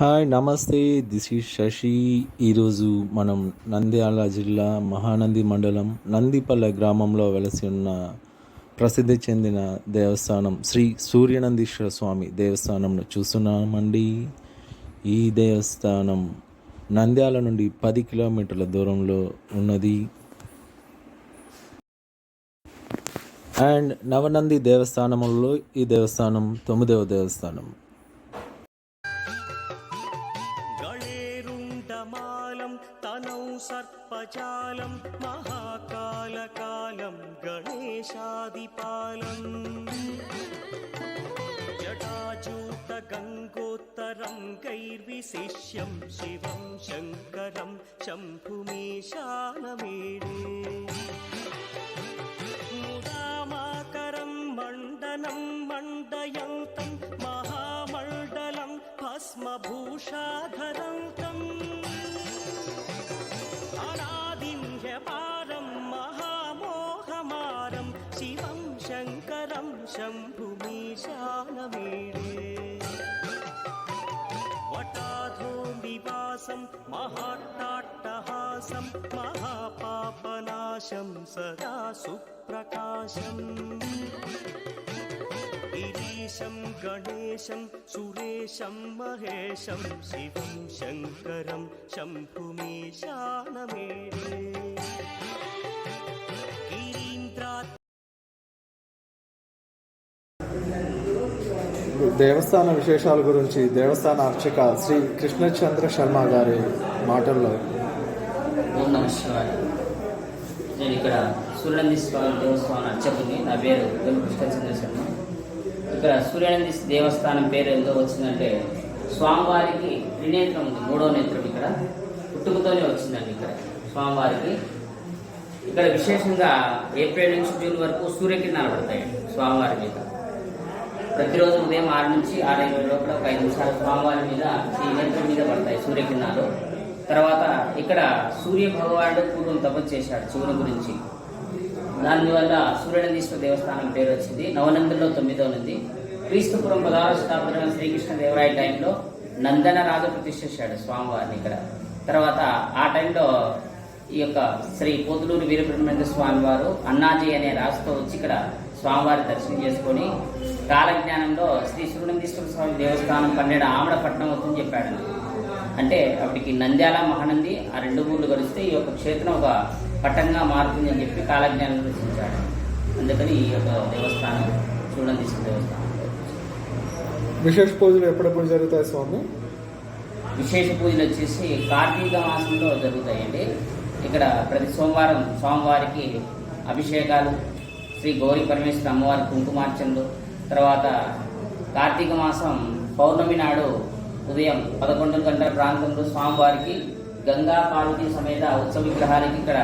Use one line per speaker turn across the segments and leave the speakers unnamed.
Hi నమస్తే, this is Shashi. ఈరోజు మనం నంద్యాల జిల్లా మహానంది మండలం నందిపల్లె గ్రామంలో వెలసి ఉన్న ప్రసిద్ధి చెందిన దేవస్థానం శ్రీ సూర్యనందీశ్వర స్వామి దేవస్థానంను చూస్తున్నామండి. ఈ దేవస్థానం నంద్యాల నుండి 10 కిలోమీటర్ల దూరంలో ఉన్నది. అండ్ నవనంది దేవస్థానంలో ఈ దేవస్థానం 9వ దేవస్థానం.
तनौ सर्पजालं महाकालकालं गणेशादिपालम् जटाजूतगङ्गोत्तरं गैर्विशिष्यं शिवं शङ्करं शम्भुमीशानमेडे मुदामाकरं मण्डनं मण्डयन्तं महामण्डलं भस्मभूषाधरन्तम् महामोहमारं शिवं शङ्करं शम्भुमीशानमेडे वटाधोनिवासं महाट्टाट्टहासं महापापनाशं सदा सुप्रकाशम् गिरीशं गणेशं सुरेशं महेशं शिवं शङ्करं शम्भुमीशानमेडे
దేవస్థాన విశేషాల గురించి దేవస్థాన అర్చక శ్రీ కృష్ణచంద్ర శర్మ గారి మాటల్లో.
ఓం నమః శివాయ. నేను ఇక్కడ సూర్యనంది స్వామి దేవస్థానం అర్చకుని. నా పేరు కృష్ణచంద్ర శర్మ. ఇక్కడ సూర్యనంది దేవస్థానం పేరు ఎందుకు వచ్చిందంటే స్వామివారికి త్రినేత్రం ఉంది, 3వ నేత్రం ఇక్కడ పుట్టుకతోనే వచ్చిందండి. ఇక్కడ స్వామివారికి ఇక్కడ విశేషంగా ఏప్రిల్ నుంచి జూన్ వరకు సూర్యకిరణాలు పడతాయండి స్వామివారి మీద. ప్రతిరోజు ఉదయం 6 నుంచి 6:20 లోపల ఒక 5 నిమిషాలు స్వామివారి మీద ఈ నేత్రం మీద పడతాయి సూర్యకిరణాలు. తర్వాత ఇక్కడ సూర్య భగవానుడు పూర్వం తపస్సు చేశాడు శివుని గురించి. దానివల్ల సూర్యనందీశ్వర దేవస్థానం పేరు వచ్చింది. నవనందుల్లో 9వ నంది. క్రీస్తుపురం 16వ శతాబ్దంలో శ్రీకృష్ణదేవరాయ టైంలో నందన రాజు ప్రతిష్ఠించాడు స్వామివారిని ఇక్కడ. తర్వాత ఆ టైంలో ఈ యొక్క శ్రీ పోతులూరు వీరబ్రహ్మేంద్ర స్వామి వారు అన్నాజీ అనే రాజుతో వచ్చి ఇక్కడ స్వామివారి దర్శనం చేసుకొని కాలజ్ఞానంలో శ్రీ సూర్యనందీశ్వర స్వామి దేవస్థానం 12 ఆమడ పట్టణం అవుతుందని చెప్పాడు. అంటే అప్పటికి నంద్యాల మహానంది ఆ 2 ఊర్లు కలిస్తే ఈ యొక్క క్షేత్రం ఒక పట్టణంగా మారుతుంది అని చెప్పి కాలజ్ఞానంలో రచించాడు. అందుకని ఈ యొక్క దేవస్థానం సూర్యనందీశ్వర దేవస్థానం.
విశేష పూజలు ఎప్పుడెప్పుడు జరుగుతాయి స్వామి?
విశేష పూజలు వచ్చేసి కార్తీక మాసంలో జరుగుతాయండి. ఇక్కడ ప్రతి సోమవారం స్వామివారికి అభిషేకాలు, శ్రీ గౌరీ పరమేశ్వర అమ్మవారి కుంకుమార్చనలు, తర్వాత కార్తీక మాసం పౌర్ణమి నాడు ఉదయం 11 గంటల ప్రాంతంలో స్వామివారికి గంగా పార్వతీ సమేత ఉత్సవ విగ్రహాలకి ఇక్కడ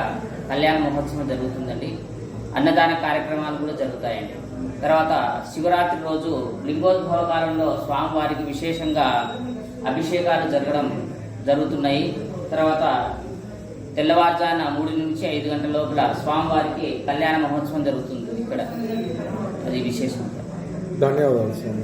కళ్యాణ మహోత్సవం జరుగుతుందండి. అన్నదాన కార్యక్రమాలు కూడా జరుగుతాయండి. తర్వాత శివరాత్రి రోజు లింగోద్భవ కాలంలో స్వామివారికి విశేషంగా అభిషేకాలు జరుగుతున్నాయి. తర్వాత తెల్లవారుజామున 3 నుంచి 5 గంటల లోపల స్వామివారికి కళ్యాణ మహోత్సవం జరుగుతుంది ఇక్కడ. అది విశేషం.
ధన్యవాదాలు స్వామి.